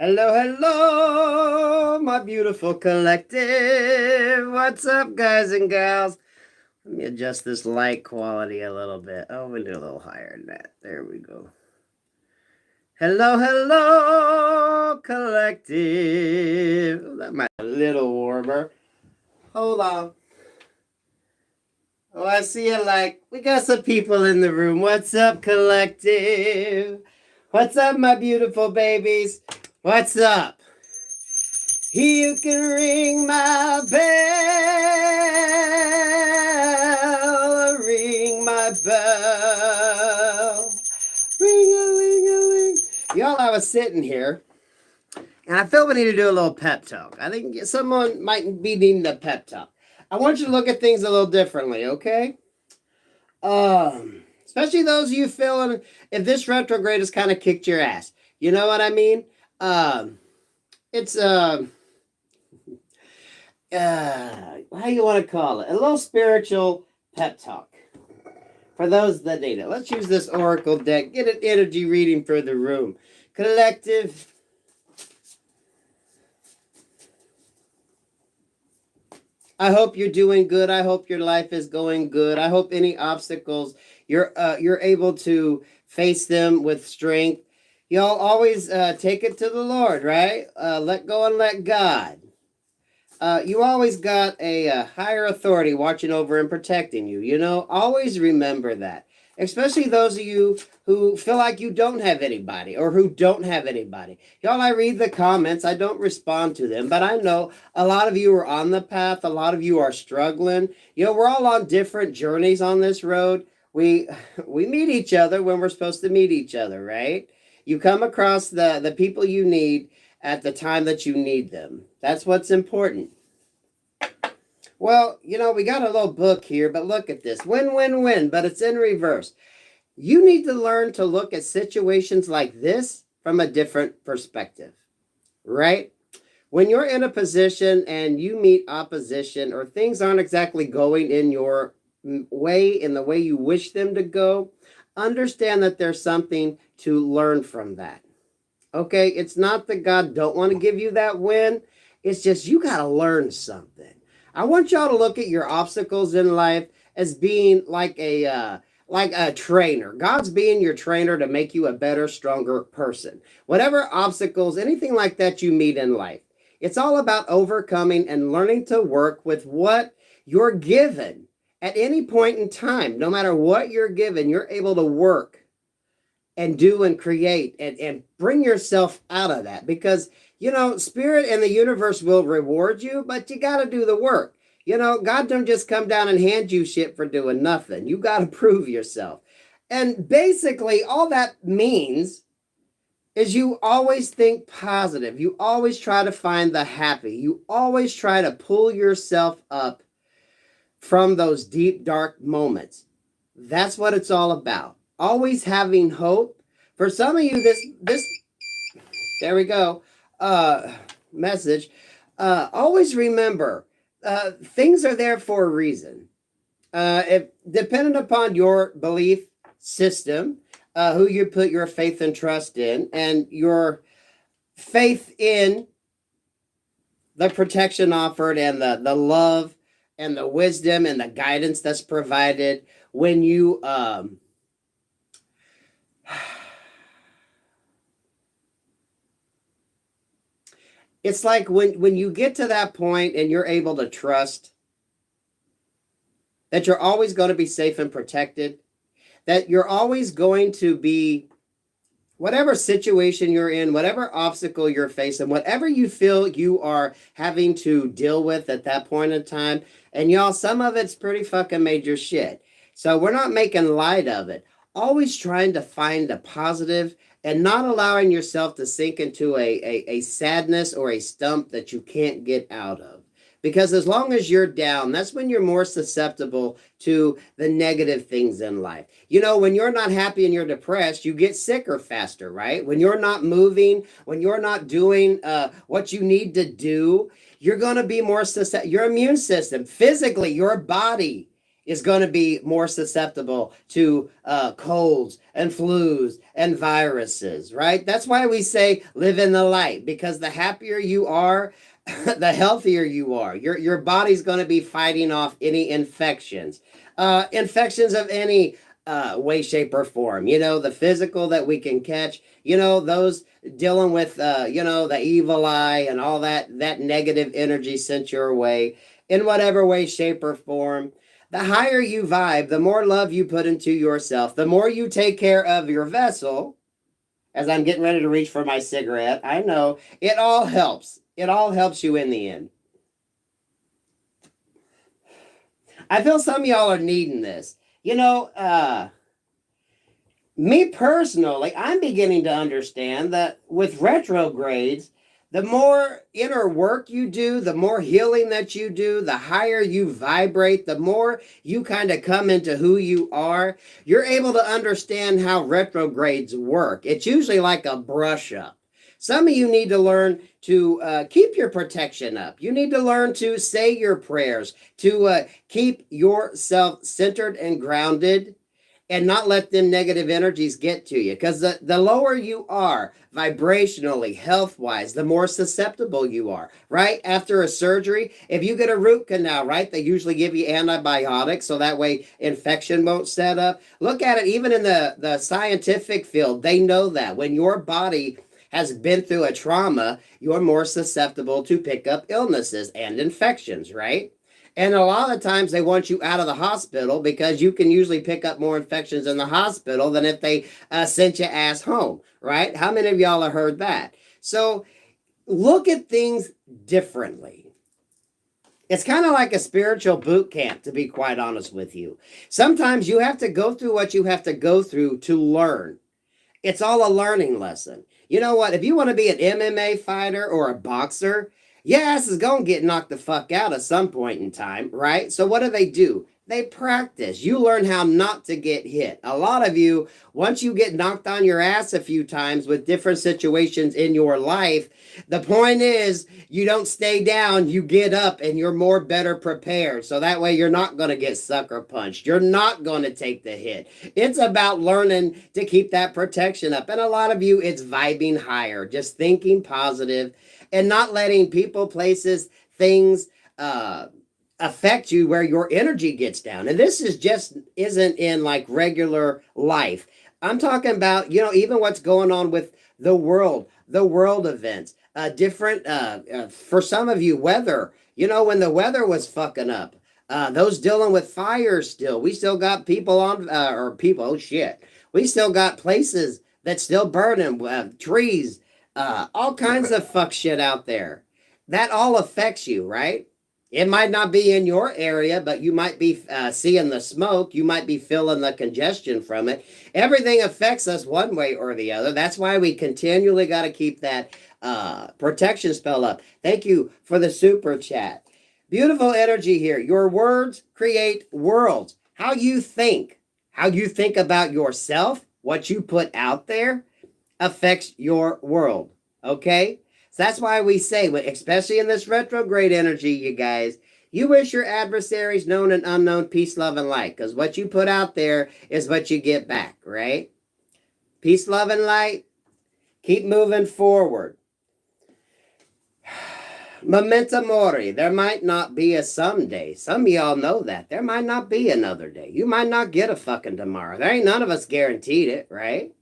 Hello, hello, my beautiful collective. What's up, guys and gals? Let me adjust this light quality a little bit. Oh, we do a little higher than that. There we go. Hello, hello, collective. Oh, that might be a little warmer. Hold on. Oh, I see you like, we got some people in the room. What's up, collective? What's up, my beautiful babies? What's up? You can ring my bell, ring my bell, ring-a-ling-a-ling. Y'all, I was sitting here, and I feel we need to do a little pep talk. I think someone might be needing a pep talk. I want you to look at things a little differently, okay? Especially those of you feeling if this retrograde has kind of kicked your ass. You know what I mean? It's how you want to call it? A little spiritual pep talk for those that need it. Let's use this oracle deck. Get an energy reading for the room. Collective. I hope you're doing good. I hope your life is going good. I hope any obstacles you're able to face them with strength. Y'all always take it to the Lord, right? Let go and let God. You always got a higher authority watching over and protecting you. You know, always remember that. Especially those of you who feel like you don't have anybody or who don't have anybody. Y'all, I read the comments. I don't respond to them, but I know a lot of you are on the path. A lot of you are struggling. You know, we're all on different journeys on this road. We meet each other when we're supposed to meet each other, right? You come across the people you need at the time that you need them. That's what's important. Well, you know, we got a little book here, but look at this. Win, win, win, but it's in reverse. You need to learn to look at situations like this from a different perspective, right? When you're in a position and you meet opposition or things aren't exactly going in your way, in the way you wish them to go, understand that there's something to learn from that. Okay, it's not that God don't want to give you that win. It's just you got to learn something. I want y'all to look at your obstacles in life as being like a trainer. God's being your trainer to make you a better, stronger person. Whatever obstacles, anything like that you meet in life, it's all about overcoming and learning to work with what you're given at any point in time. No matter what you're given, you're able to work and do and create and bring yourself out of that, because you know spirit and the universe will reward you, but you got to do the work. You know, God don't just come down and hand you shit for doing nothing. You got to prove yourself. And basically all that means is you always think positive. You always try to find the happy. You always try to pull yourself up from those deep dark moments. That's what it's all about. Always having hope. For some of you, this there we go, message. Always remember, things are there for a reason. If dependent upon your belief system, who you put your faith and trust in, and your faith in the protection offered and the love and the wisdom and the guidance that's provided when you it's like when you get to that point and you're able to trust that you're always going to be safe and protected, that you're always going to be, whatever situation you're in, whatever obstacle you're facing, whatever you feel you are having to deal with at that point in time, and y'all, some of it's pretty fucking major shit. So we're not making light of it. Always trying to find the positive and not allowing yourself to sink into a sadness or a stump that you can't get out of. Because as long as you're down, that's when you're more susceptible to the negative things in life. You know, when you're not happy and you're depressed, you get sicker faster, right? When you're not moving, when you're not doing what you need to do, you're going to be more susceptible. Your immune system, physically, your body is going to be more susceptible to colds and flus and viruses, right? That's why we say live in the light, because the happier you are, the healthier you are. Your body's going to be fighting off any infections, infections of any way, shape, or form. You know, the physical that we can catch. You know, those dealing with you know, the evil eye and all that negative energy sent your way in whatever way, shape, or form. The higher you vibe, the more love you put into yourself, the more you take care of your vessel. As I'm getting ready to reach for my cigarette, I know it all helps. It all helps you in the end. I feel some of y'all are needing this. You know, me personally, I'm beginning to understand that with retrogrades, the more inner work you do, the more healing that you do, the higher you vibrate, the more you kind of come into who you are, you're able to understand how retrogrades work. It's usually like a brush up. Some of you need to learn to keep your protection up. You need to learn to say your prayers, to keep yourself centered and grounded, and not let them negative energies get to you. Because the lower you are vibrationally, health wise, the more susceptible you are, right? After a surgery, if you get a root canal, right, they usually give you antibiotics so that way infection won't set up. Look at it, even in the scientific field, they know that when your body has been through a trauma, you're more susceptible to pick up illnesses and infections, right? And a lot of times they want you out of the hospital because you can usually pick up more infections in the hospital than if they sent your ass home, right? How many of y'all have heard that? So look at things differently. It's kind of like a spiritual boot camp, to be quite honest with you. Sometimes you have to go through what you have to go through to learn. It's all a learning lesson. You know what? If you want to be an MMA fighter or a boxer, your ass is going to get knocked the fuck out at some point in time, right? So what do? They practice. You learn how not to get hit. A lot of you, once you get knocked on your ass a few times with different situations in your life, the point is you don't stay down, you get up and you're more better prepared. So that way you're not going to get sucker punched. You're not going to take the hit. It's about learning to keep that protection up. And a lot of you, it's vibing higher, just thinking positive and not letting people, places, things, affect you where your energy gets down. And this is just isn't in like regular life. I'm talking about, you know, even what's going on with the world events, different, for some of you, weather, you know, when the weather was fucking up, those dealing with fire still, we still got people on, or people, oh shit, we still got places that still burning, trees, all kinds of fuck shit out there. That all affects you, right? It might not be in your area, but you might be seeing the smoke. You might be feeling the congestion from it. Everything affects us one way or the other. That's why we continually got to keep that protection spell up. Thank you for the super chat. Beautiful energy here. Your words create worlds. How you think about yourself, what you put out there, affects your world. Okay? So that's why we say, especially in this retrograde energy, you guys, you wish your adversaries, known and unknown, peace, love, and light. Because what you put out there is what you get back, right? Peace, love, and light. Keep moving forward. Memento mori. There might not be a someday. Some of y'all know that. There might not be another day. You might not get a fucking tomorrow. There ain't none of us guaranteed it, right?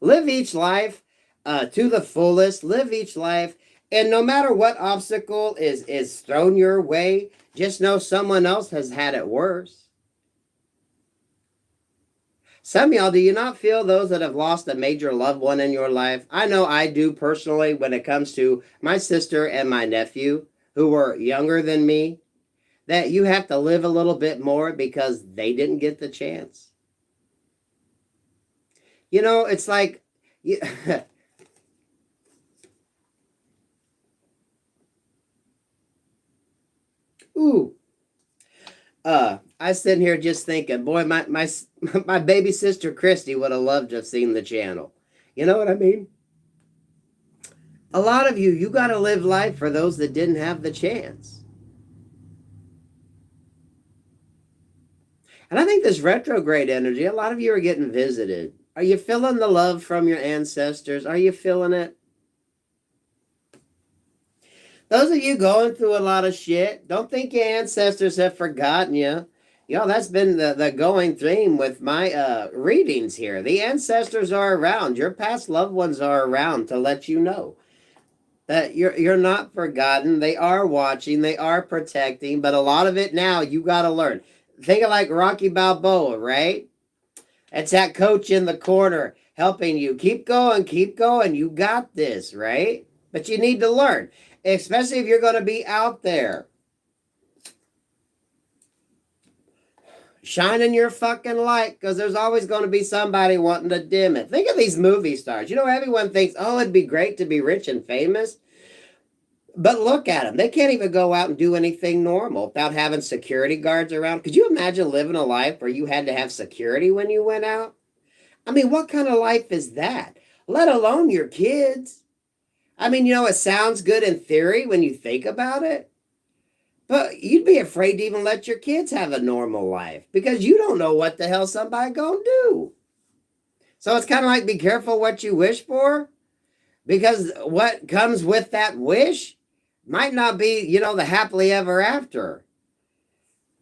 Live each life to the fullest. Live each life. And no matter what obstacle is thrown your way, just know someone else has had it worse. Some of y'all, do you not feel those that have lost a major loved one in your life? I know I do personally when it comes to my sister and my nephew who were younger than me, that you have to live a little bit more because they didn't get the chance. You know, it's like... Ooh. I sitting here just thinking, boy, my baby sister Christy would have loved to have seen the channel. You know what I mean? A lot of you got to live life for those that didn't have the chance. And I think this retrograde energy, a lot of you are getting visited. Are you feeling the love from your ancestors? Are you feeling it? Those of you going through a lot of shit, don't think your ancestors have forgotten you. You know, that's been the going theme with my readings here. The ancestors are around. Your past loved ones are around to let you know that you're not forgotten. They are watching, they are protecting, but a lot of it now you got to learn. Think of like Rocky Balboa, right? It's that coach in the corner helping you. Keep going, keep going. You got this, right? But you need to learn, especially if you're going to be out there shining your fucking light, because there's always going to be somebody wanting to dim it. Think of these movie stars. You know, everyone thinks, oh, it'd be great to be rich and famous. But look at them. They can't even go out and do anything normal without having security guards around. Could you imagine living a life where you had to have security when you went out? I mean, what kind of life is that? Let alone your kids. I mean, you know, it sounds good in theory when you think about it, but you'd be afraid to even let your kids have a normal life because you don't know what the hell somebody gonna do. So it's kind of like be careful what you wish for, because what comes with that wish might not be, you know, the happily ever after.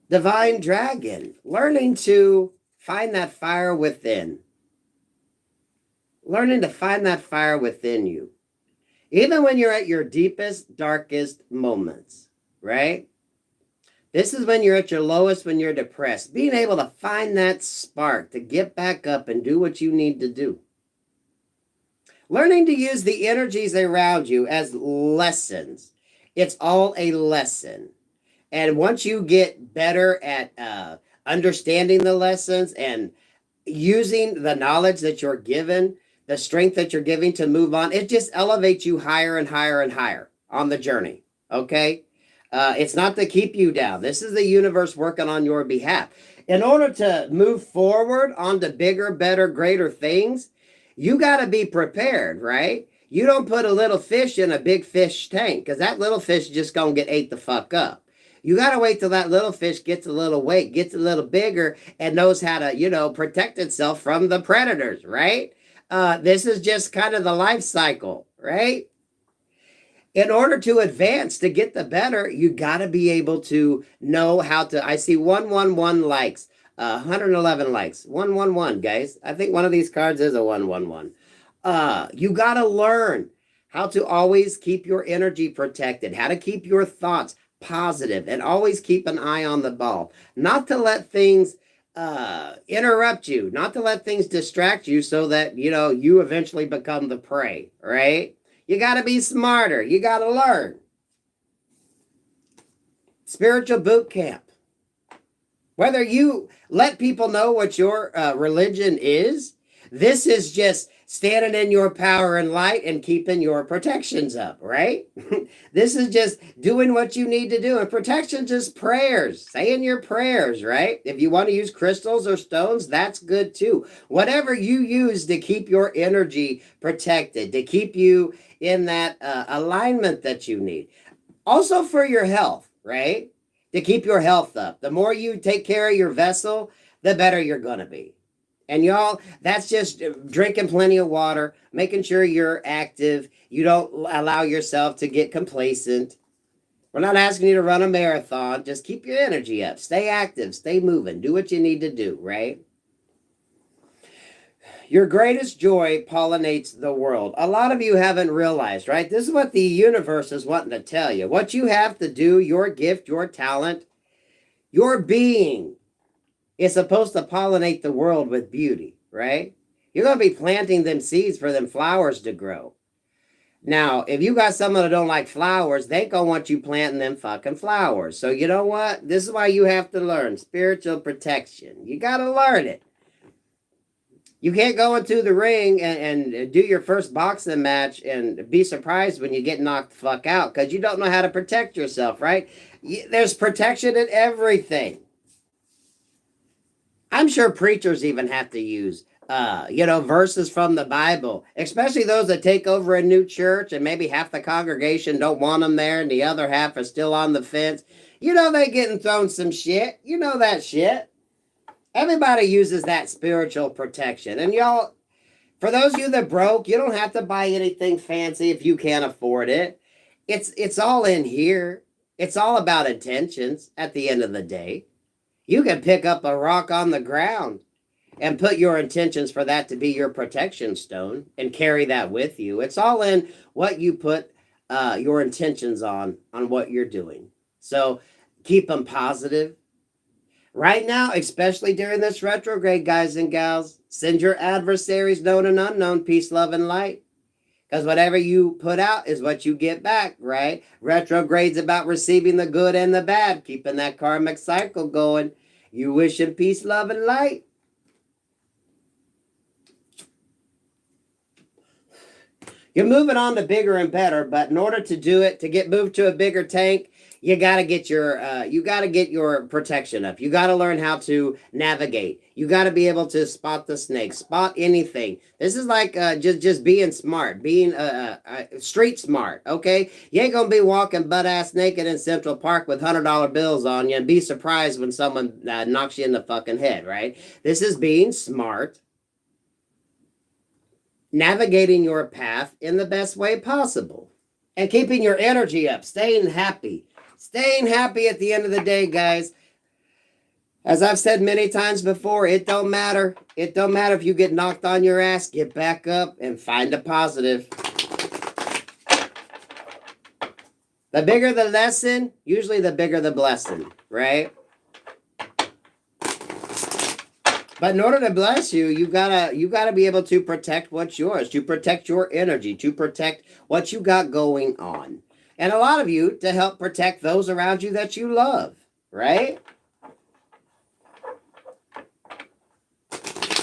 Divine dragon, learning to find that fire within. Learning to find that fire within you. Even when you're at your deepest, darkest moments, right? This is when you're at your lowest, when you're depressed. Being able to find that spark to get back up and do what you need to do. Learning to use the energies around you as lessons. It's all a lesson. And once you get better at understanding the lessons and using the knowledge that you're given, the strength that you're giving to move on, it just elevates you higher and higher and higher on the journey, okay? It's not to keep you down. This is the universe working on your behalf. In order to move forward onto bigger, better, greater things, you got to be prepared, right? You don't put a little fish in a big fish tank, because that little fish is just going to get ate the fuck up. You got to wait till that little fish gets a little weight, gets a little bigger, and knows how to, you know, protect itself from the predators, right? This is just kind of the life cycle, right? In order to advance, to get the better, you got to be able to know how to. I see 111 likes, 111 likes, 111, guys. I think one of these cards is a 111. You got to learn how to always keep your energy protected, how to keep your thoughts positive, and always keep an eye on the ball. Not to let things interrupt you, not to let things distract you so that, you know, you eventually become the prey, right? You got to be smarter. You got to learn. Spiritual boot camp. Whether you let people know what your religion is, this is just standing in your power and light and keeping your protections up, right? This is just doing what you need to do. And protection just prayers, saying your prayers, right? If you want to use crystals or stones, that's good too. Whatever you use to keep your energy protected, to keep you in that alignment that you need. Also for your health, right? To keep your health up. The more you take care of your vessel, the better you're going to be. And y'all, that's just drinking plenty of water, making sure you're active. You don't allow yourself to get complacent. We're not asking you to run a marathon. Just keep your energy up. Stay active. Stay moving. Do what you need to do, right? Your greatest joy pollinates the world. A lot of you haven't realized, right? This is what the universe is wanting to tell you. What you have to do, your gift, your talent, your being is supposed to pollinate the world with beauty, right? You're going to be planting them seeds for them flowers to grow. Now, if you got someone that don't like flowers, they going to want you planting them fucking flowers. So you know what? This is why you have to learn spiritual protection. You got to learn it. You can't go into the ring and do your first boxing match and be surprised when you get knocked the fuck out, because you don't know how to protect yourself, right? There's protection in everything. I'm sure preachers even have to use, verses from the Bible, especially those that take over a new church and maybe half the congregation don't want them there and the other half are still on the fence. You know, they getting thrown some shit. You know that shit. Everybody uses that spiritual protection. And y'all, for those of you that broke, you don't have to buy anything fancy if you can't afford it. It's all in here. It's all about intentions at the end of the day. You can pick up a rock on the ground and put your intentions for that to be your protection stone and carry that with you. It's all in what you put your intentions on what you're doing. So keep them positive. Right now, especially during this retrograde, guys and gals, send your adversaries, known and unknown, peace, love, and light. Because whatever you put out is what you get back, right? Retrograde's about receiving the good and the bad, keeping that karmic cycle going. You wishing peace, love, and light. You're moving on to bigger and better, but in order to do it, to get moved to a bigger tank, you gotta get your protection up. You gotta learn how to navigate. You gotta be able to spot the snake, spot anything. This is like just being smart, being street smart. Okay, you ain't gonna be walking butt ass naked in Central Park with $100 bills on you and be surprised when someone knocks you in the fucking head. Right? This is being smart, navigating your path in the best way possible, and keeping your energy up, staying happy. Staying happy at the end of the day, guys. As I've said many times before, it don't matter. It don't matter if you get knocked on your ass, get back up and find a positive. The bigger the lesson, usually the bigger the blessing, right? But in order to bless you, you gotta be able to protect what's yours, to protect your energy, to protect what you got going on. And a lot of you to help protect those around you that you love, right?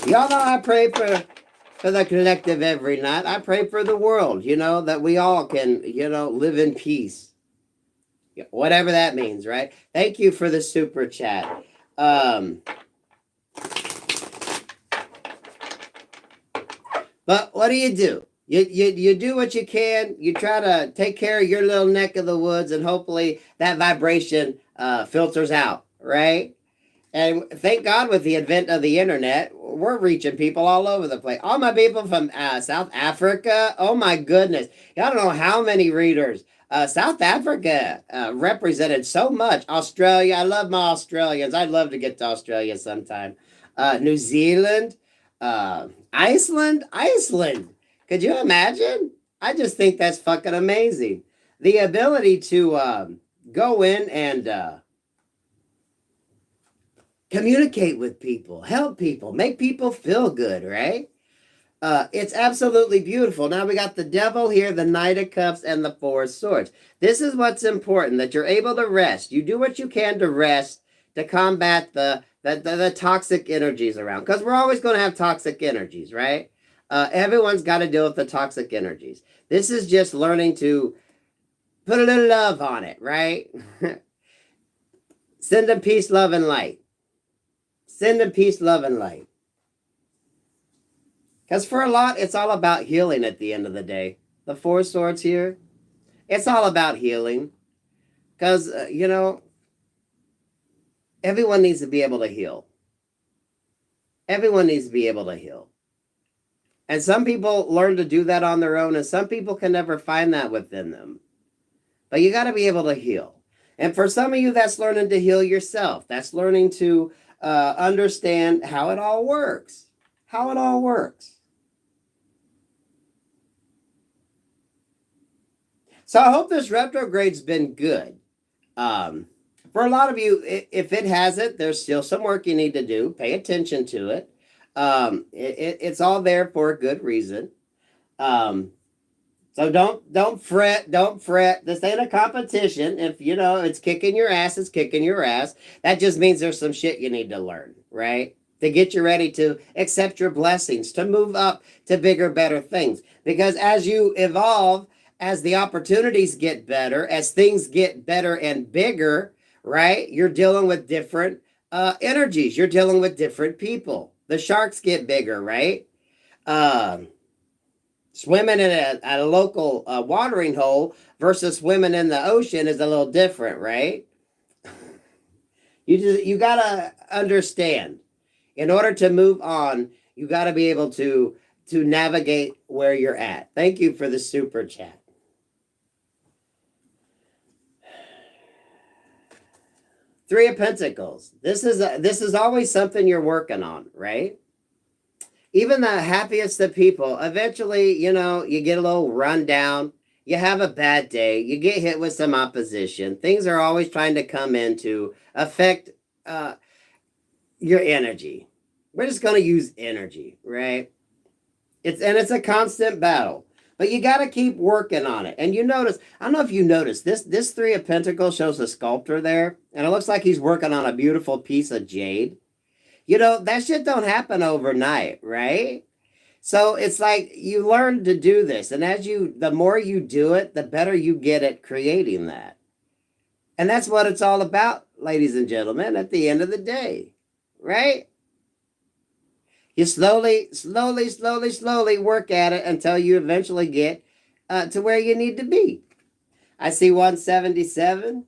Y'all know I pray for the collective every night. I pray for the world, that we all can, live in peace. Whatever that means, right? Thank you for the super chat. But what do? You do what you can. You try to take care of your little neck of the woods, and hopefully that vibration filters out, right? And thank God with the advent of the internet, we're reaching people all over the place. All my people from South Africa, oh my goodness. Y'all don't know how many readers. South Africa represented so much. Australia, I love my Australians. I'd love to get to Australia sometime. New Zealand, Iceland. Could you imagine? I just think that's fucking amazing. The ability to go in and communicate with people, help people, make people feel good, right? It's absolutely beautiful. Now we got the devil here, the Knight of Cups, and the Four of Swords. This is what's important, that you're able to rest. You do what you can to rest, to combat the toxic energies around. Because we're always going to have toxic energies, right? Everyone's got to deal with the toxic energies. This is just learning to put a little love on it, right? Send them peace, love, and light. Send them peace, love, and light. Because for a lot, it's all about healing at the end of the day. The Four Swords here, it's all about healing. Because, everyone needs to be able to heal. Everyone needs to be able to heal. And some people learn to do that on their own, and some people can never find that within them. But you got to be able to heal. And for some of you, that's learning to heal yourself. That's learning to understand how it all works. How it all works. So I hope this retrograde's been good. For a lot of you, if it hasn't, there's still some work you need to do. Pay attention to it. It's all there for a good reason. So don't fret. This ain't a competition. If it's kicking your ass, it's kicking your ass. That just means there's some shit you need to learn, right? To get you ready to accept your blessings, to move up to bigger, better things. Because as you evolve, as the opportunities get better, as things get better and bigger, right? You're dealing with different energies. You're dealing with different people. The sharks get bigger, right? Swimming in a local watering hole versus swimming in the ocean is a little different, right? You gotta understand. In order to move on, you got to be able to navigate where you're at. Thank you for the super chat. Three of Pentacles. This is always something you're working on, right? Even the happiest of people, eventually, you get a little run down. You have a bad day. You get hit with some opposition. Things are always trying to come in to affect your energy. We're just going to use energy, right? It's a constant battle. But you got to keep working on it. And you notice, I don't know if you noticed, this Three of Pentacles shows a sculptor there. And it looks like he's working on a beautiful piece of jade. That shit don't happen overnight, right? So it's like you learn to do this. And the more you do it, the better you get at creating that. And that's what it's all about, ladies and gentlemen, at the end of the day, right? You slowly work at it until you eventually get to where you need to be. I see 177.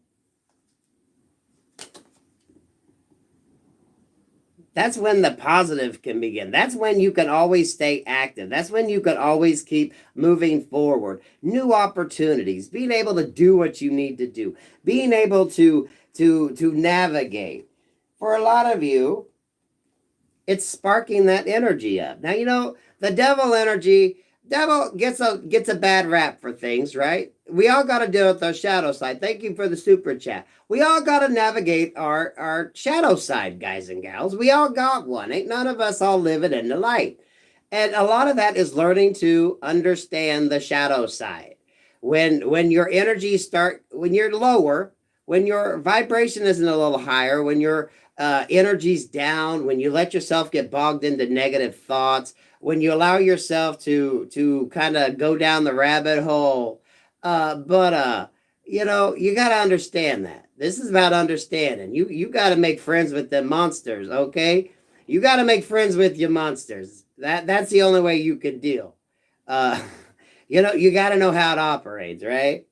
That's when the positive can begin. That's when you can always stay active. That's when you can always keep moving forward. New opportunities, being able to do what you need to do, being able to navigate. For a lot of you, it's sparking that energy up. Now, the devil energy, devil gets a bad rap for things, right? We all got to deal with our shadow side. Thank you for the super chat. We all got to navigate our shadow side, guys and gals. We all got one. Ain't none of us all living in the light. And a lot of that is learning to understand the shadow side. When your energy when you're lower, when your vibration isn't a little higher, when your energy's down, when you let yourself get bogged into negative thoughts, when you allow yourself to kind of go down the rabbit hole. You got to understand that. This is about understanding. You got to make friends with them monsters, okay? You got to make friends with your monsters. That's the only way you can deal. You got to know how it operates, right?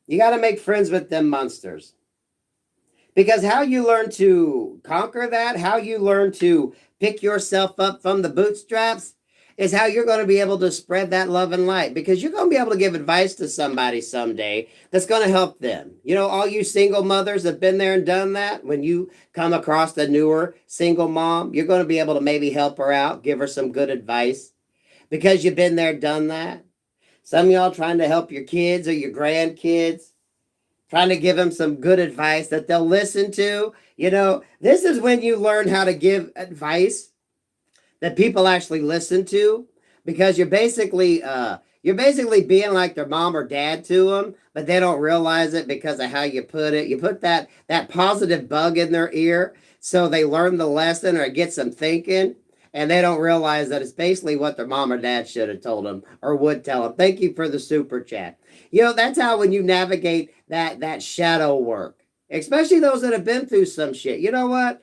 You got to make friends with them monsters. Because how you learn to conquer that, how you learn to pick yourself up from the bootstraps, is how you're going to be able to spread that love and light. Because you're going to be able to give advice to somebody someday that's going to help them. All you single mothers have been there and done that. When you come across a newer single mom, you're going to be able to maybe help her out, give her some good advice. Because you've been there, done that. Some of y'all trying to help your kids or your grandkids, trying to give them some good advice that they'll listen to. This is when you learn how to give advice that people actually listen to, because you're basically being like their mom or dad to them, but they don't realize it because of how you put it. You put that positive bug in their ear so they learn the lesson or it gets them thinking, and they don't realize that it's basically what their mom or dad should have told them or would tell them. Thank you for the super chat. That's how when you navigate that shadow work, especially those that have been through some shit. You know what?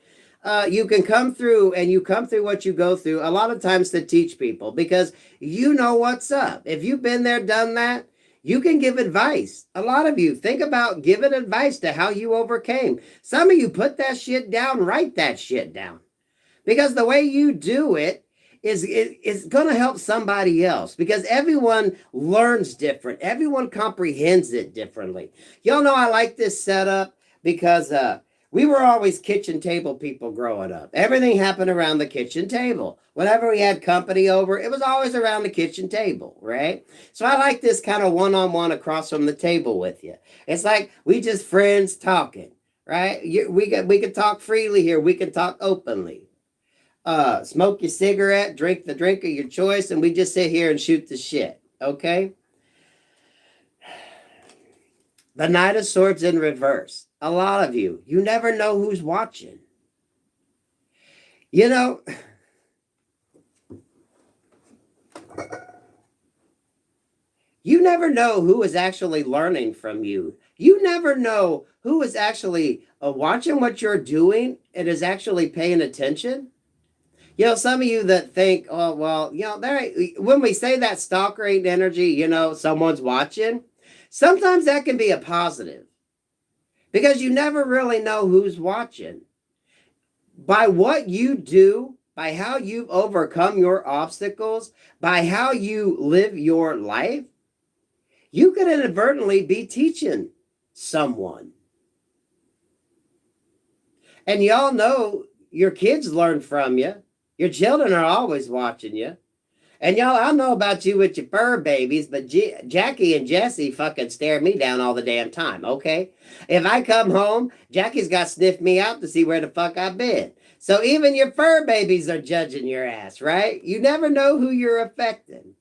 You can come through, and you come through what you go through a lot of times to teach people, because you know what's up. If you've been there, done that, you can give advice. A lot of you think about giving advice to how you overcame. Some of you put that shit down, write that shit down, because the way you do it is going to help somebody else, because everyone learns different. Everyone comprehends it differently. Y'all know I like this setup because we were always kitchen table people growing up. Everything happened around the kitchen table. Whenever we had company over, it was always around the kitchen table, right? So I like this kind of one-on-one across from the table with you. It's like we just friends talking, right? We can talk freely here. We can talk openly. Smoke your cigarette, drink the drink of your choice, and we just sit here and shoot the shit, okay? The Knight of Swords in reverse. A lot of you never know who's watching. You never know who is actually learning from you. You never know who is actually watching what you're doing and is actually paying attention. Some of you that think, oh, well, when we say that stalker ain't energy, someone's watching, sometimes that can be a positive, because you never really know who's watching. By what you do by how you've overcome your obstacles, by how you live your life, you could inadvertently be teaching someone. And y'all know your kids learn from you. Your children are always watching you. And y'all, I don't know about you with your fur babies, but Jackie and Jesse fucking stare me down all the damn time, okay? If I come home, Jackie's got to sniff me out to see where the fuck I've been. So even your fur babies are judging your ass, right? You never know who you're affecting.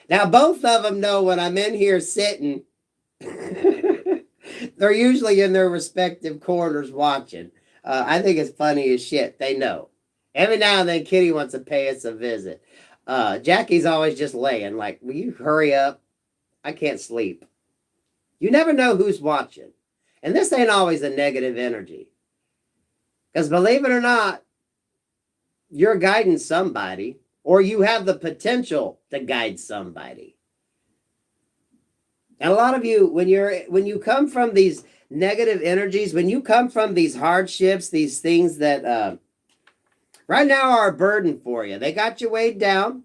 Now, both of them know when I'm in here sitting, they're usually in their respective corners watching. I think it's funny as shit. They know. Every now and then, Kitty wants to pay us a visit. Jackie's always just laying like, will you hurry up? I can't sleep. You never know who's watching. And this ain't always a negative energy. Because believe it or not, you're guiding somebody, or you have the potential to guide somebody. And a lot of you, when you come from these negative energies, when you come from these hardships, these things that right now are a burden for you, they got you weighed down.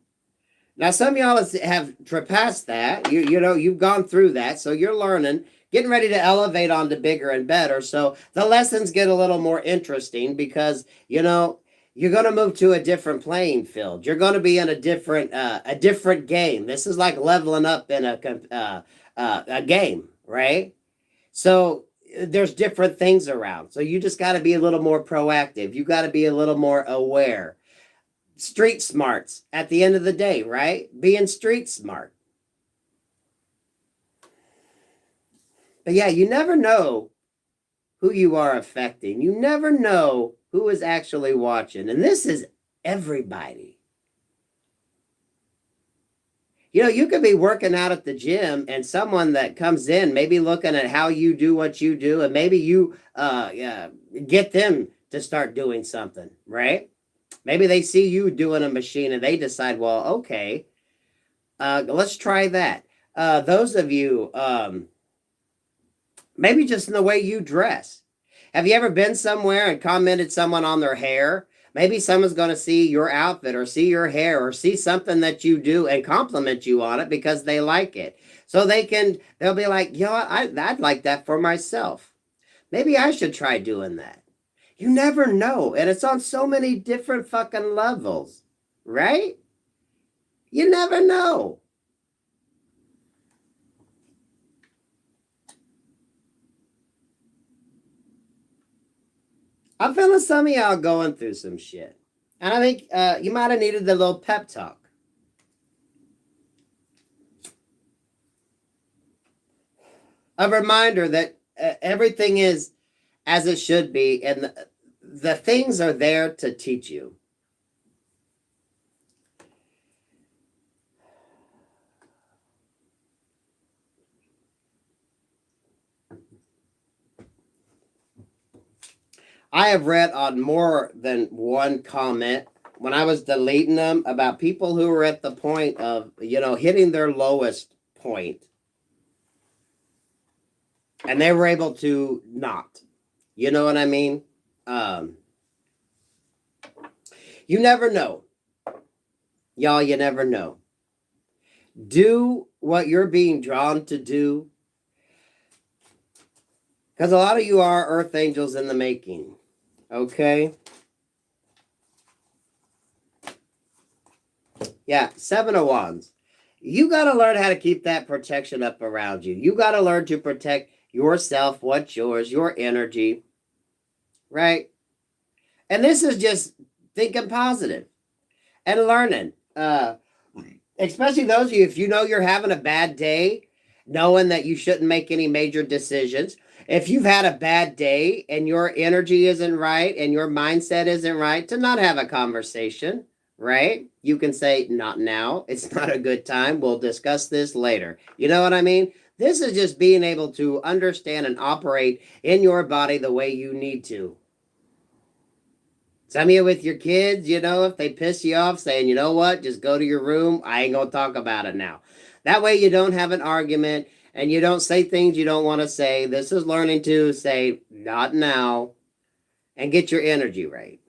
Now, some of y'all have surpassed that. You know, you've gone through that, so you're learning, getting ready to elevate on to bigger and better. So the lessons get a little more interesting because, you know, you're going to move to a different playing field. You're going to be in a different game. This is like leveling up in a game, right? So there's different things around. So you just got to be a little more proactive. You got to be a little more aware. Street smarts at the end of the day, right? Being street smart. But yeah, you never know who you are affecting. You never know who is actually watching. And this is everybody. You know, you could be working out at the gym and someone that comes in, maybe looking at how you do what you do, and maybe you get them to start doing something, right? Maybe they see you doing a machine and they decide, well, okay, let's try that. Those of you, maybe just in the way you dress. Have you ever been somewhere and commented someone on their hair? Maybe someone's going to see your outfit or see your hair or see something that you do and compliment you on it because they like it. So they'll be like, yo, I'd like that for myself. Maybe I should try doing that. You never know. And it's on so many different fucking levels, right? You never know. I'm feeling some of y'all going through some shit. And I think you might have needed the little pep talk. A reminder that everything is as it should be, and the things are there to teach you. I have read on more than one comment when I was deleting them about people who were at the point of, you know, hitting their lowest point. And they were able to not. You know what I mean? You never know. Y'all, you never know. Do what you're being drawn to do. Because a lot of you are earth angels in the making. Okay? Yeah, 7 of Wands. You got to learn how to keep that protection up around you. You got to learn to protect yourself, what's yours, your energy. Right? And this is just thinking positive and learning. Especially those of you, if you know you're having a bad day, knowing that you shouldn't make any major decisions. If you've had a bad day and your energy isn't right and your mindset isn't right, to not have a conversation, right? You can say, not now. It's not a good time. We'll discuss this later. You know what I mean? This is just being able to understand and operate in your body the way you need to. Some of you with your kids, you know, if they piss you off saying, you know what, just go to your room. I ain't going to talk about it now. That way you don't have an argument and you don't say things you don't want to say. This is learning to say, not now, and get your energy right.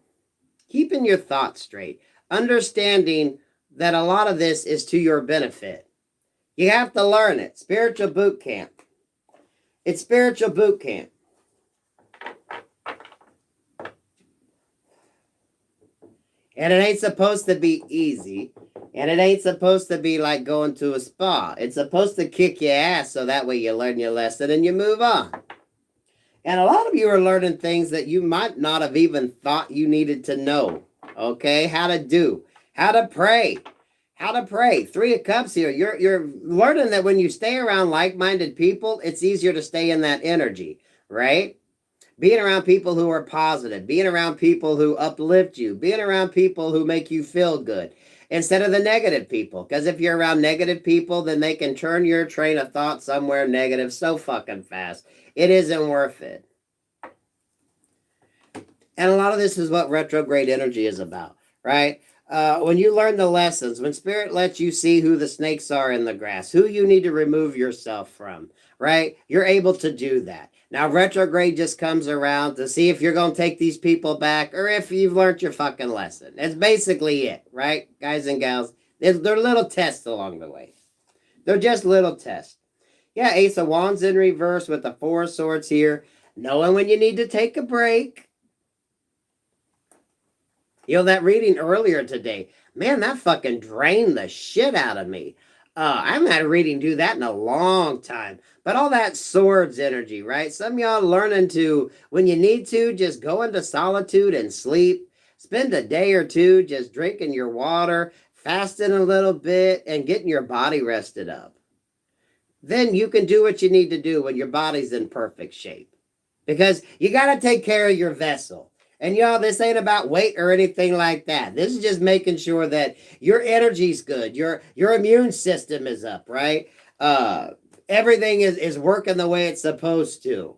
keeping your thoughts straight, understanding that a lot of this is to your benefit. You have to learn it. Spiritual boot camp. It's spiritual boot camp. And it ain't supposed to be easy. And it ain't supposed to be like going to a spa. It's supposed to kick your ass so that way you learn your lesson and you move on. And a lot of you are learning things that you might not have even thought you needed to know. Okay? How to do. How to pray. How to pray. 3 of Cups here. You're learning that when you stay around like-minded people, it's easier to stay in that energy. Right? Being around people who are positive, being around people who uplift you, being around people who make you feel good instead of the negative people. Because if you're around negative people, then they can turn your train of thought somewhere negative so fucking fast. It isn't worth it. And a lot of this is what retrograde energy is about, right? When you learn the lessons, when Spirit lets you see who the snakes are in the grass, who you need to remove yourself from, right? You're able to do that. Now, retrograde just comes around to see if you're going to take these people back or if you've learned your fucking lesson. That's basically it, right, guys and gals? They're little tests along the way. They're just little tests. Yeah, Ace of Wands in reverse with the 4 of Swords here. Knowing when you need to take a break. You know, that reading earlier today, man, that fucking drained the shit out of me. I haven't had a reading do that in a long time. But all that swords energy, right? Some of y'all learning to, when you need to, just go into solitude and sleep. Spend a day or two just drinking your water, fasting a little bit, and getting your body rested up. Then you can do what you need to do when your body's in perfect shape. Because you got to take care of your vessel. And y'all, this ain't about weight or anything like that. This is just making sure that your energy's good. Your immune system is up, right? Everything is working the way it's supposed to.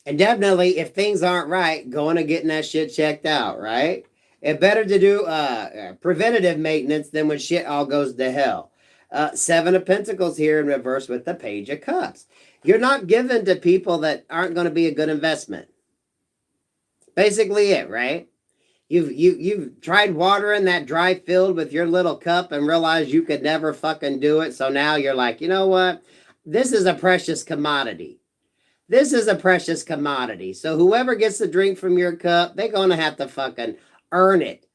And definitely, if things aren't right, going and getting that shit checked out, right? It's better to do preventative maintenance than when shit all goes to hell. 7 of Pentacles here in reverse with the Page of Cups. You're not given to people that aren't going to be a good investment. Basically it, right? You've tried watering that dry field with your little cup and realized you could never fucking do it. So now you're like, you know what? This is a precious commodity. This is a precious commodity. So whoever gets the drink from your cup, they're going to have to fucking earn it,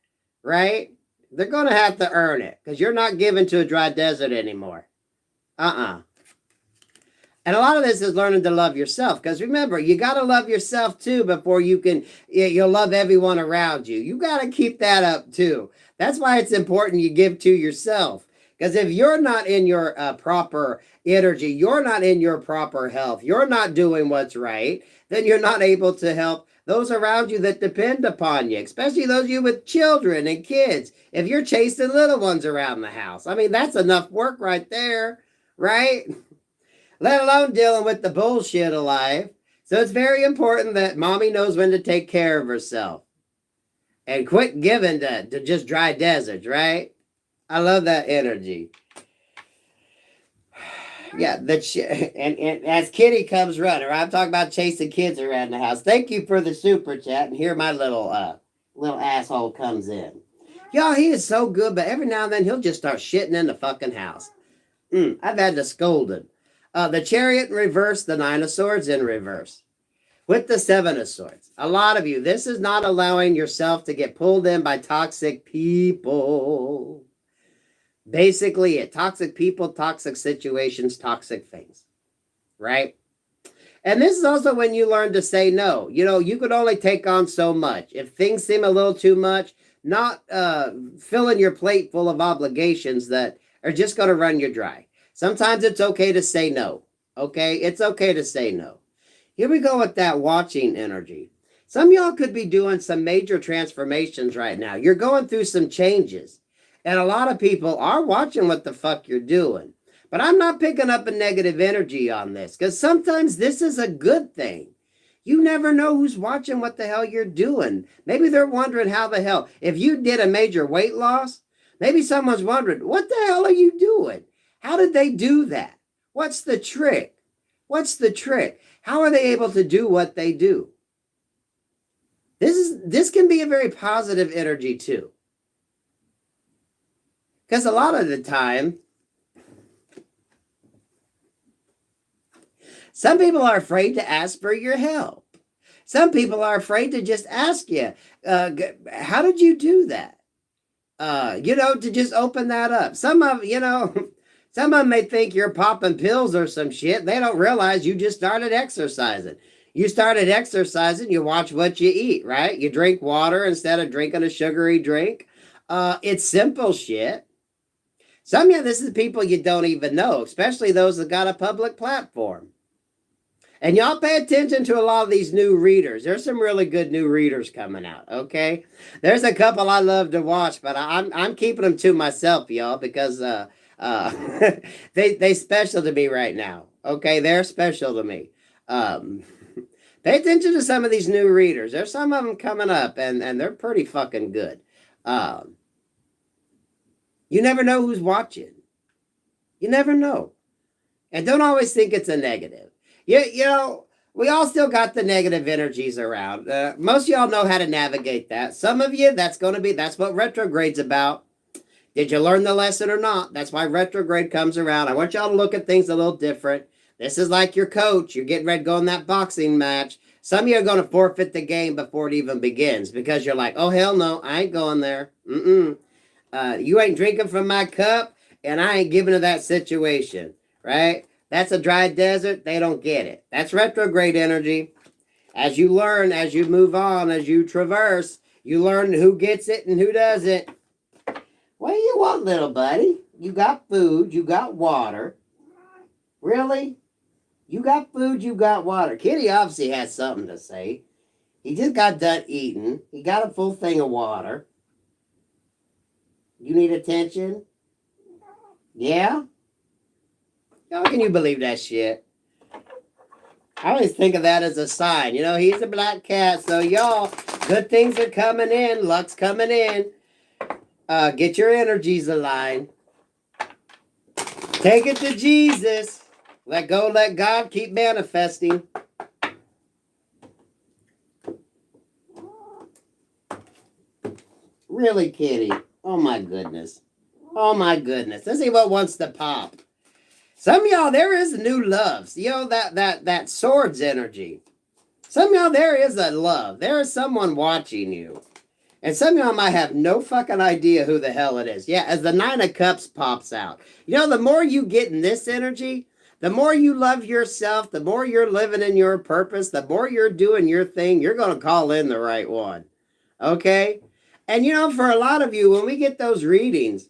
right? They're going to have to earn it because you're not given to a dry desert anymore. And a lot of this is learning to love yourself. Because remember, you got to love yourself too before you'll love everyone around you. You got to keep that up too. That's why it's important you give to yourself. Because if you're not in your proper energy, you're not in your proper health, you're not doing what's right, then you're not able to help those around you that depend upon you, especially those of you with children and kids. If you're chasing little ones around the house, I mean, that's enough work right there, right? Let alone dealing with the bullshit of life. So it's very important that mommy knows when to take care of herself. And quit giving to just dry deserts, right? I love that energy. Yeah, and as Kitty comes running, right? I'm talking about chasing kids around the house. Thank you for the super chat. And here my little asshole comes in. Y'all, he is so good, but every now and then he'll just start shitting in the fucking house. I've had to scold him. The Chariot in reverse, the 9 of Swords in reverse. With the 7 of Swords. A lot of you, this is not allowing yourself to get pulled in by toxic people. Basically it. Toxic people, toxic situations, toxic things. Right? And this is also when you learn to say no. You know, you could only take on so much. If things seem a little too much, not filling your plate full of obligations that are just going to run you dry. Sometimes it's okay to say no. Okay? It's okay to say no. Here we go with that watching energy. Some of y'all could be doing some major transformations right now. You're going through some changes. And a lot of people are watching what the fuck you're doing. But I'm not picking up a negative energy on this. Because sometimes this is a good thing. You never know who's watching what the hell you're doing. Maybe they're wondering how the hell. If you did a major weight loss, maybe someone's wondering, what the hell are you doing? How did they do that? What's the trick? What's the trick? How are they able to do what they do? This can be a very positive energy too. Because a lot of the time, some people are afraid to ask for your help. Some people are afraid to just ask you, how did you do that? To just open that up. Some of them may think you're popping pills or some shit. They don't realize you just started exercising. You started exercising, you watch what you eat, right? You drink water instead of drinking a sugary drink. It's simple shit. Some of this is people you don't even know, especially those that got a public platform. And y'all pay attention to a lot of these new readers. There's some really good new readers coming out, okay? There's a couple I love to watch, but I'm keeping them to myself, y'all, because they special to me right now, okay? They're special to me. Pay attention to some of these new readers. There's some of them coming up, and they're pretty fucking good. You never know who's watching. You never know. And don't always think it's a negative. We all still got the negative energies around. Most of y'all know how to navigate that. Some of you, that's what retrograde's about. Did you learn the lesson or not? That's why retrograde comes around. I want y'all to look at things a little different. This is like your coach. You're getting ready to go in that boxing match. Some of you are going to forfeit the game before it even begins because you're like, oh, hell no, I ain't going there. You ain't drinking from my cup, and I ain't giving to that situation, right? That's a dry desert. They don't get it. That's retrograde energy. As you learn, as you move on, as you traverse, you learn who gets it and who doesn't. What do you want, little buddy? You got food. You got water. Really? You got food. You got water. Kitty obviously has something to say. He just got done eating. He got a full thing of water. You need attention? Yeah? How can you believe that shit? I always think of that as a sign. He's a black cat, so y'all, good things are coming in. Luck's coming in. Get your energies aligned. Take it to Jesus. Let go, let God, keep manifesting. Really, Kitty? Oh my goodness. Oh my goodness. Let's see what wants to pop. Some of y'all, there is new loves. That swords energy. Some of y'all, there is a love. There is someone watching you. And some of y'all might have no fucking idea who the hell it is. Yeah, as the Nine of Cups pops out. The more you get in this energy, the more you love yourself, the more you're living in your purpose, the more you're doing your thing, you're going to call in the right one. Okay? And for a lot of you, when we get those readings,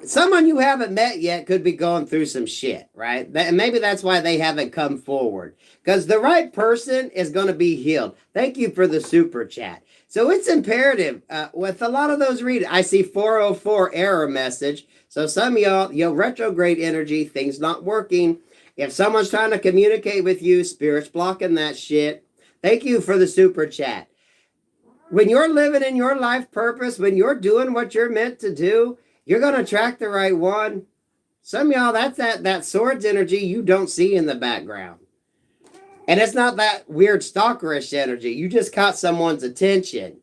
someone you haven't met yet could be going through some shit, right? Maybe that's why they haven't come forward. Because the right person is going to be healed. Thank you for the super chat. So it's imperative with a lot of those readings. I see 404 error message. So some of y'all, retrograde energy, things not working. If someone's trying to communicate with you, spirit's blocking that shit. Thank you for the super chat. When you're living in your life purpose, when you're doing what you're meant to do, you're going to attract the right one. Some of y'all, that's that swords energy you don't see in the background. And it's not that weird stalkerish energy. You just caught someone's attention.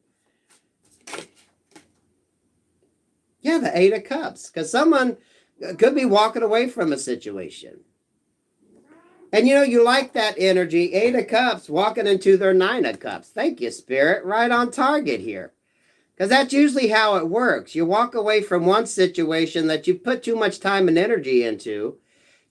Yeah, the Eight of Cups. Because someone could be walking away from a situation. And you like that energy. Eight of Cups walking into their Nine of Cups. Thank you, Spirit. Right on target here. Because that's usually how it works. You walk away from one situation that you put too much time and energy into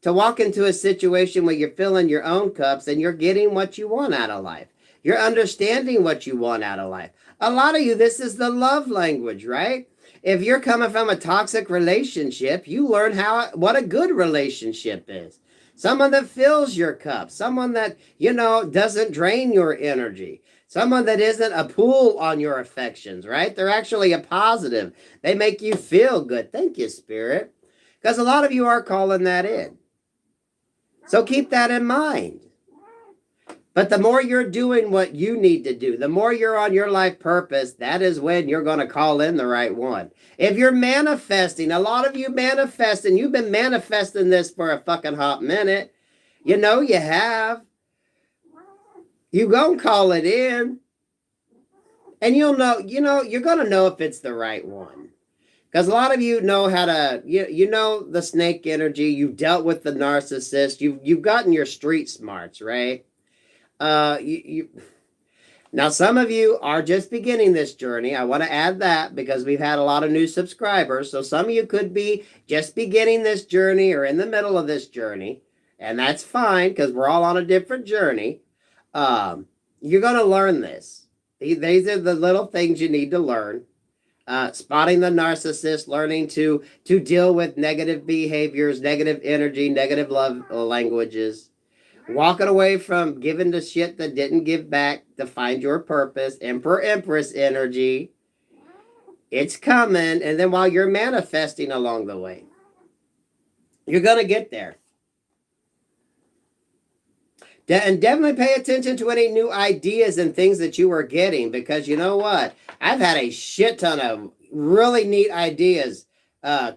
to walk into a situation where you're filling your own cups and you're getting what you want out of life. You're understanding what you want out of life. A lot of you, this is the love language, right? If you're coming from a toxic relationship, you learn what a good relationship is. Someone that fills your cup. Someone that, doesn't drain your energy. Someone that isn't a pull on your affections, right? They're actually a positive. They make you feel good. Thank you, Spirit. Because a lot of you are calling that in. So keep that in mind. But the more you're doing what you need to do, the more you're on your life purpose, that is when you're going to call in the right one. If you're manifesting, a lot of you manifesting, you've been manifesting this for a fucking hot minute. You have. You gonna call it in. And you'll know, you're going to know if it's the right one. Because a lot of you know how to, you know the snake energy. You've dealt with the narcissist. You've gotten your street smarts, right? You Now, some of you are just beginning this journey. I want to add that because we've had a lot of new subscribers. So some of you could be just beginning this journey or in the middle of this journey. And that's fine because we're all on a different journey. You're going to learn this. These are the little things you need to learn. Spotting the narcissist, learning to deal with negative behaviors, negative energy, negative love languages. Walking away from giving the shit that didn't give back to find your purpose. Emperor Empress energy. It's coming. And then while you're manifesting along the way, you're going to get there. And definitely pay attention to any new ideas and things that you are getting, because you know what? I've had a shit ton of really neat ideas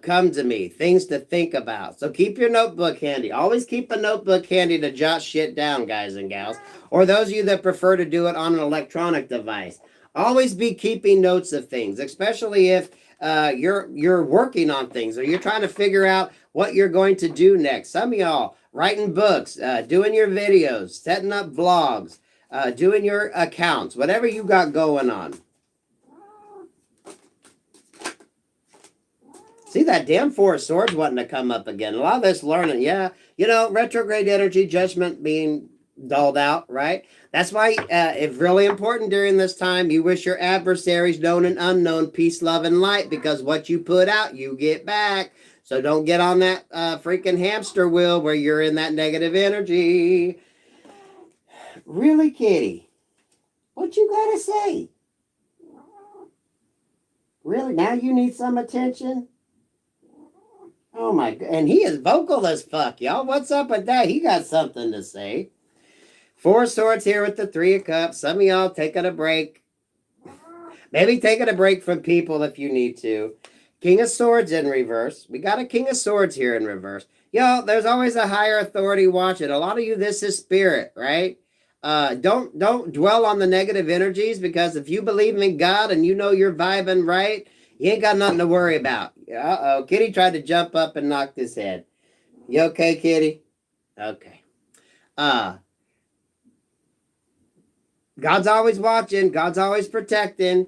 come to me, things to think about. So keep your notebook handy. Always keep a notebook handy to jot shit down, guys and gals. Or those of you that prefer to do it on an electronic device. Always be keeping notes of things, especially if you're working on things or you're trying to figure out what you're going to do next. Some of y'all writing books, doing your videos, setting up vlogs, doing your accounts, whatever you got going on. See, that damn Four of Swords wanting to come up again. A lot of this learning, yeah. Retrograde energy, judgment being dulled out, right? That's why it's really important during this time. You wish your adversaries, known and unknown, peace, love, and light, because what you put out, you get back. So don't get on that freaking hamster wheel where you're in that negative energy. Really, Kitty? What you gotta say? Really? Now you need some attention? Oh my God. And he is vocal as fuck, y'all. What's up with that? He got something to say. Four of Swords here with the Three of Cups. Some of y'all taking a break. Maybe taking a break from people if you need to. King of Swords in reverse. We got a King of Swords here in reverse. Y'all, there's always a higher authority watching. A lot of you, this is spirit, right? Don't dwell on the negative energies, because if you believe in God and you know you're vibing right, you ain't got nothing to worry about. Uh-oh. Kitty tried to jump up and knocked his head. You okay, Kitty? Okay. God's always watching. God's always protecting.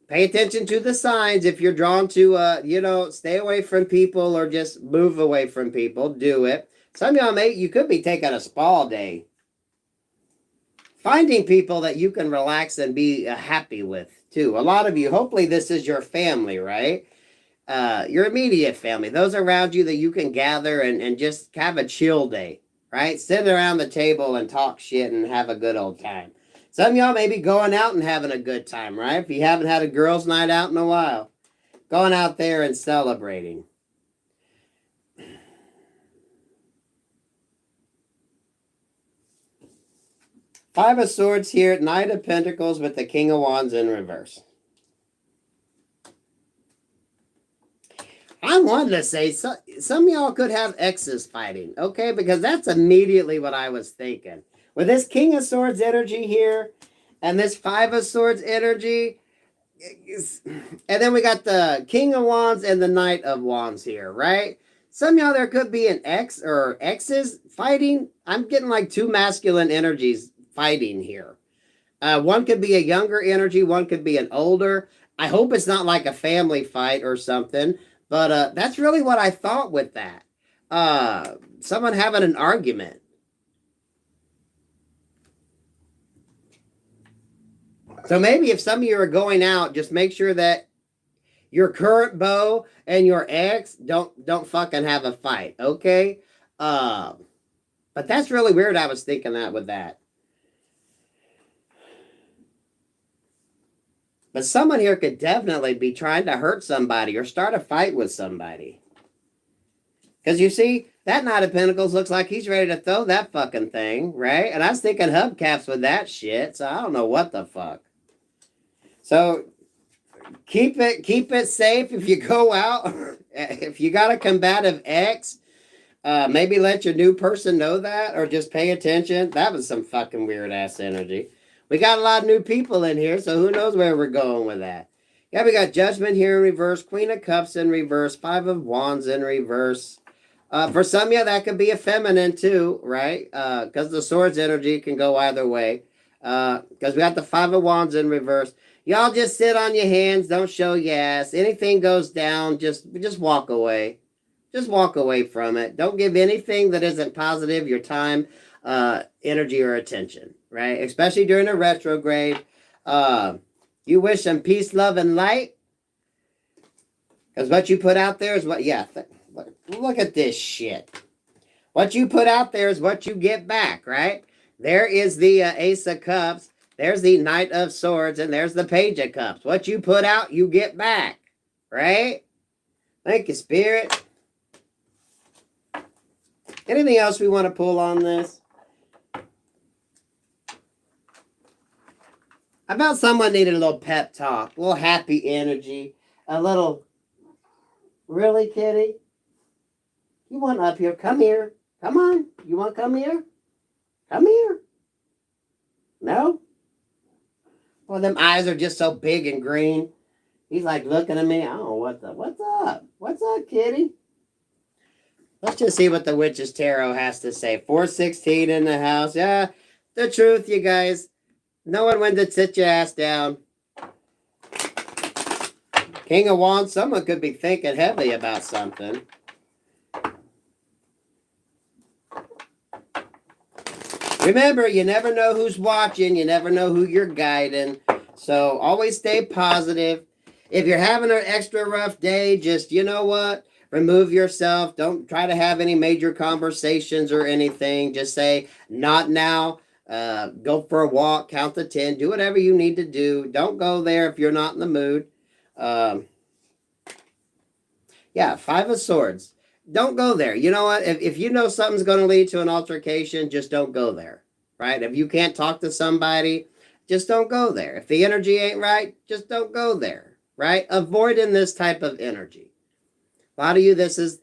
Pay attention to the signs. If you're drawn to, stay away from people or just move away from people, do it. Some of y'all, you could be taking a spa day. Finding people that you can relax and be happy with, too. A lot of you, hopefully this is your family, right? Your immediate family. Those around you that you can gather and just have a chill day, right? Sit around the table and talk shit and have a good old time. Some of y'all may be going out and having a good time, right? If you haven't had a girls' night out in a while. Going out there and celebrating. Five of Swords here, Knight of Pentacles with the King of Wands in reverse. I wanted to say, some of y'all could have exes fighting, okay? Because that's immediately what I was thinking. With this King of Swords energy here, and this Five of Swords energy, and then we got the King of Wands and the Knight of Wands here, right? Some of y'all, there could be an ex or exes fighting. I'm getting like two masculine energies fighting here. One could be a younger energy, one could be an older. I hope it's not like a family fight or something, but that's really what I thought with that. Someone having an argument. So maybe if some of you are going out, just make sure that your current beau and your ex don't fucking have a fight, okay? But that's really weird. I was thinking that with that. But someone here could definitely be trying to hurt somebody or start a fight with somebody. Because you see, that Knight of Pentacles looks like he's ready to throw that fucking thing, right? And I was thinking hubcaps with that shit, so I don't know what the fuck. So keep it safe if you go out. If you got a combative ex, maybe let your new person know that, or just pay attention. That was some fucking weird ass energy. We got a lot of new people in here, so who knows where we're going with that. Yeah, we got Judgment here in reverse, Queen of Cups in reverse, Five of Wands in reverse. For some, yeah, that could be a feminine too, right? Because the Swords energy can go either way. Because we got the Five of Wands in reverse. Y'all just sit on your hands, don't show your ass. Anything goes down, just walk away. Just walk away from it. Don't give anything that isn't positive your time, energy, or attention, right? Especially during a retrograde. You wish them peace, love, and light. Because what you put out there is what, yeah, look at this shit. What you put out there is what you get back, right? There is the Ace of Cups. There's the Knight of Swords. And there's the Page of Cups. What you put out, you get back, right? Thank you, Spirit. Anything else we want to pull on this? I felt someone needed a little pep talk, a little happy energy, a little, really, kitty? You want up here? Come here. Come on. You want to come here? Come here. No? Well, them eyes are just so big and green. He's like looking at me. I don't know what's up? What's up, kitty? Let's just see what the Witch's Tarot has to say. 416 in the house. Yeah, the truth, you guys. Knowing when to sit your ass down. King of Wands. Someone could be thinking heavily about something. Remember, you never know who's watching. You never know who you're guiding. So always stay positive. If you're having an extra rough day, just, you know what? Remove yourself. Don't try to have any major conversations or anything. Just say, not now. Go for a walk. Count to 10. Do whatever you need to do. Don't go there if you're not in the mood. Yeah, Five of Swords. Don't go there. You know what? If you know something's going to lead to an altercation, just don't go there, right? If you can't talk to somebody, just don't go there. If the energy ain't right, just don't go there, right? Avoiding this type of energy. A lot of you, this is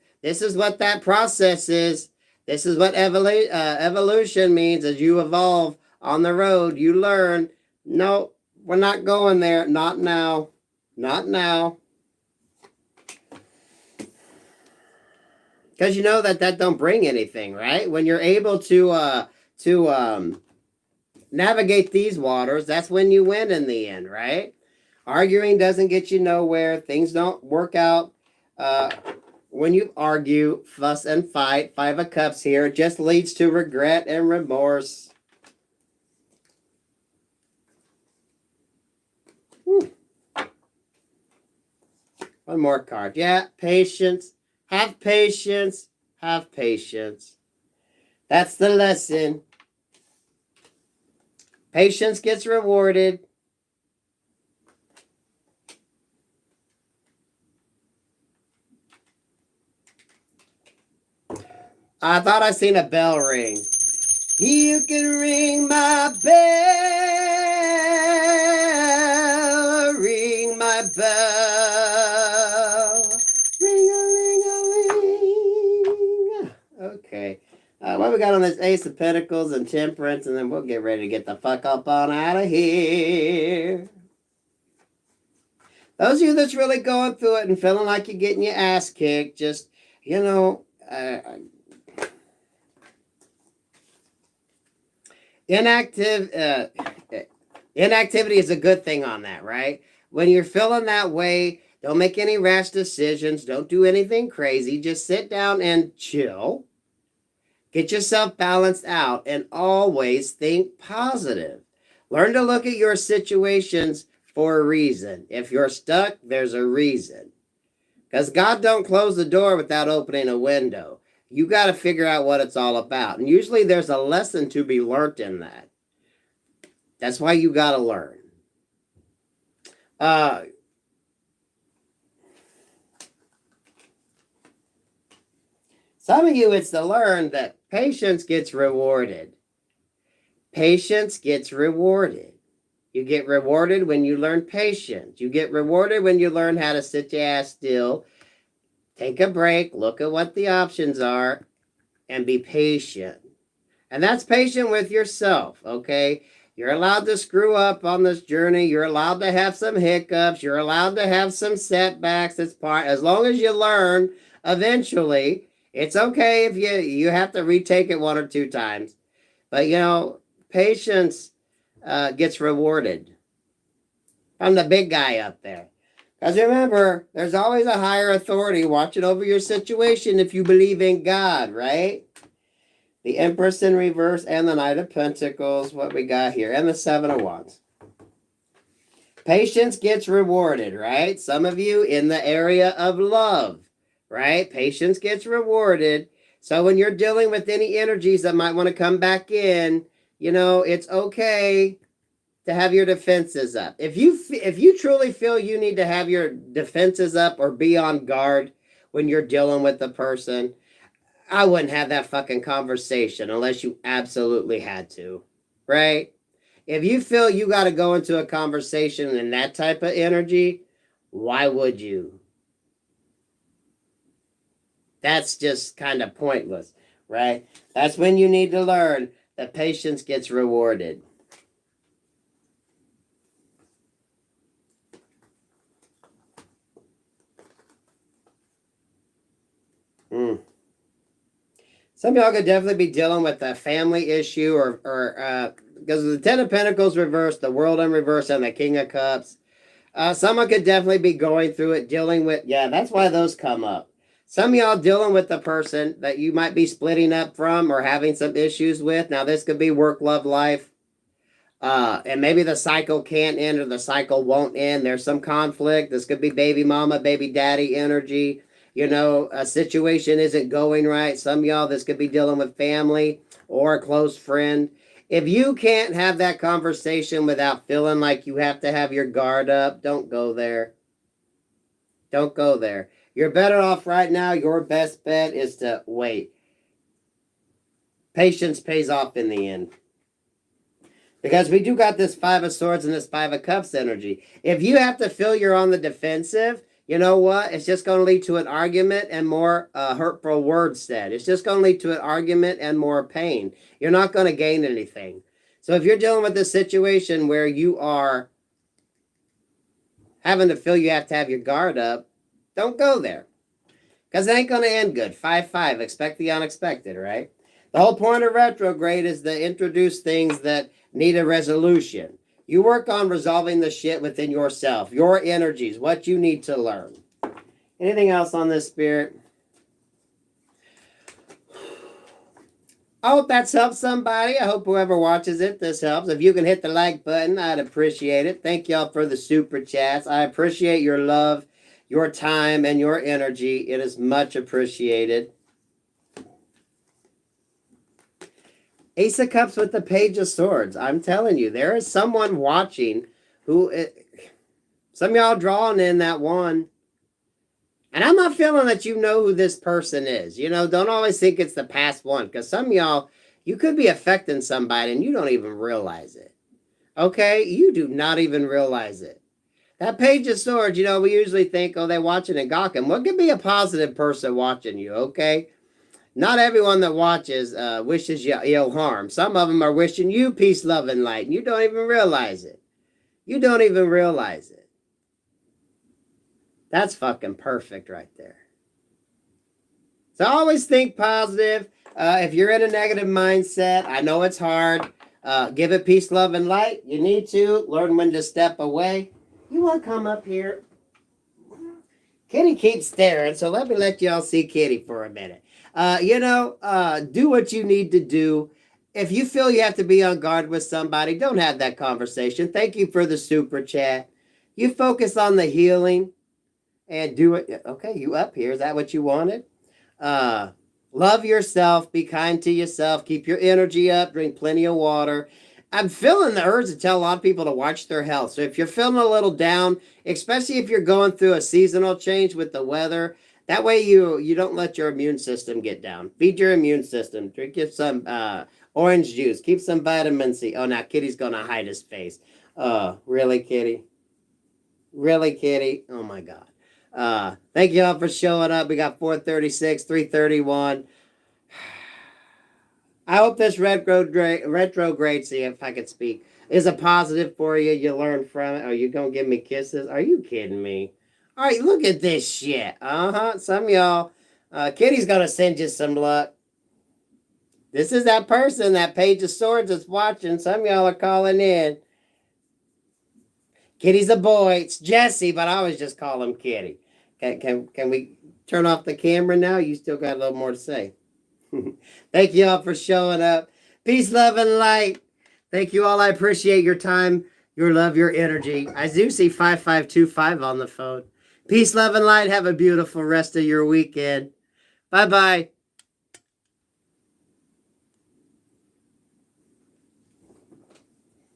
what that process is. This is what evolution means. As you evolve on the road, you learn, no, we're not going there. Not now. Not now. Because you know that don't bring anything, right? When you're able to navigate these waters, that's when you win in the end, right? Arguing doesn't get you nowhere. Things don't work out when you argue, fuss, and fight. Five of Cups here. It just leads to regret and remorse. One more card. Yeah, patience. Have patience. Have patience. That's the lesson. Patience gets rewarded. I thought I seen a bell ring. You can ring my bell. Ring my bell. Ring-a-ling-a-ling. Okay. What we got on this Ace of Pentacles and Temperance, and then we'll get ready to get the fuck up on out of here. Those of you that's really going through it and feeling like you're getting your ass kicked, just, you know, inactivity is a good thing on that, right? When you're feeling that way, don't make any rash decisions. Don't do anything crazy. Just sit down and chill. Get yourself balanced out and always think positive. Learn to look at your situations for a reason. If you're stuck, there's a reason. Because God don't close the door without opening a window. You got to figure out what it's all about. And usually there's a lesson to be learned in that. That's why you got to learn. Some of you, it's to learn that patience gets rewarded. Patience gets rewarded. You get rewarded when you learn patience. You get rewarded when you learn how to sit your ass still, take a break, look at what the options are, and be patient. And that's patient with yourself, okay? You're allowed to screw up on this journey. You're allowed to have some hiccups. You're allowed to have some setbacks. It's part, as long as you learn eventually, it's okay if you have to retake it 1 or 2 times. But patience gets rewarded. I'm the big guy up there. Because remember, there's always a higher authority watching over your situation if you believe in God, right? The Empress in reverse and the Knight of Pentacles, what we got here, and the Seven of Wands. Patience gets rewarded, right? Some of you in the area of love, right? Patience gets rewarded. So when you're dealing with any energies that might want to come back in, it's okay to have your defenses up. If you truly feel you need to have your defenses up or be on guard when you're dealing with the person, I wouldn't have that fucking conversation unless you absolutely had to, right? If you feel you got to go into a conversation in that type of energy, why would you? That's just kind of pointless, right? That's when you need to learn that patience gets rewarded. Some of y'all could definitely be dealing with a family issue or because of the Ten of Pentacles reversed, the World in reverse, and the King of Cups. Someone could definitely be going through it, dealing with, that's why those come up. Some of y'all dealing with the person that you might be splitting up from or having some issues with. Now, this could be work, love, life. And maybe the cycle can't end or the cycle won't end. There's some conflict. This could be baby mama, baby daddy energy. A situation isn't going right. Some of y'all, this could be dealing with family or a close friend. If you can't have that conversation without feeling like you have to have your guard up, don't go there. Don't go there. You're better off right now. Your best bet is to wait. Patience pays off in the end. Because we do got this Five of Swords and this Five of Cups energy. If you have to feel you're on the defensive, you know what? It's just going to lead to an argument and more hurtful words said. It's just going to lead to an argument and more pain. You're not going to gain anything. So if you're dealing with a situation where you are having to feel you have to have your guard up, don't go there. Because it ain't going to end good. 5-5, expect the unexpected, right? The whole point of retrograde is to introduce things that need a resolution. You work on resolving the shit within yourself, your energies, what you need to learn. Anything else on this, Spirit? I hope that's helped somebody. I hope whoever watches it, this helps. If you can hit the like button, I'd appreciate it. Thank y'all for the super chats. I appreciate your love, your time, and your energy. It is much appreciated. Ace of Cups with the Page of Swords. I'm telling you, there is someone watching who, some of y'all drawing in that one. And I'm not feeling that you know who this person is. Don't always think it's the past one. Because some of y'all, you could be affecting somebody and you don't even realize it. Okay? You do not even realize it. That Page of Swords, we usually think, oh, they're watching and gawking. Well, it could be a positive person watching you, okay? Not everyone that watches wishes you ill harm. Some of them are wishing you peace, love, and light, and you don't even realize it. You don't even realize it. That's fucking perfect right there. So always think positive. If you're in a negative mindset, I know it's hard. Give it peace, love, and light. You need to learn when to step away. You want to come up here? Kitty keeps staring, so let me let y'all see Kitty for a minute. Do what you need to do. If you feel you have to be on guard with somebody, don't have that conversation. Thank you for the super chat. You focus on the healing and do it. Okay, you up here. Is that what you wanted? Love yourself. Be kind to yourself. Keep your energy up. Drink plenty of water. I'm feeling the urge to tell a lot of people to watch their health. So if you're feeling a little down, especially if you're going through a seasonal change with the weather, that way you don't let your immune system get down. Feed your immune system. Drink some orange juice. Keep some vitamin C. Oh, now Kitty's going to hide his face. Really, Kitty? Really, Kitty? Oh, my God. Thank you all for showing up. We got 436, 331. I hope this retrograde, see if I could speak, is a positive for you. You learn from it. Are you going to give me kisses? Are you kidding me? All right, look at this shit. Uh-huh. Some of y'all, Kitty's going to send you some luck. This is that person, that Page of Swords that's watching. Some of y'all are calling in. Kitty's a boy. It's Jesse, but I always just call him Kitty. Can we turn off the camera now? You still got a little more to say. Thank you all for showing up. Peace, love, and light. Thank you all. I appreciate your time, your love, your energy. I do see 5525 on the phone. Peace, love, and light. Have a beautiful rest of your weekend. Bye-bye.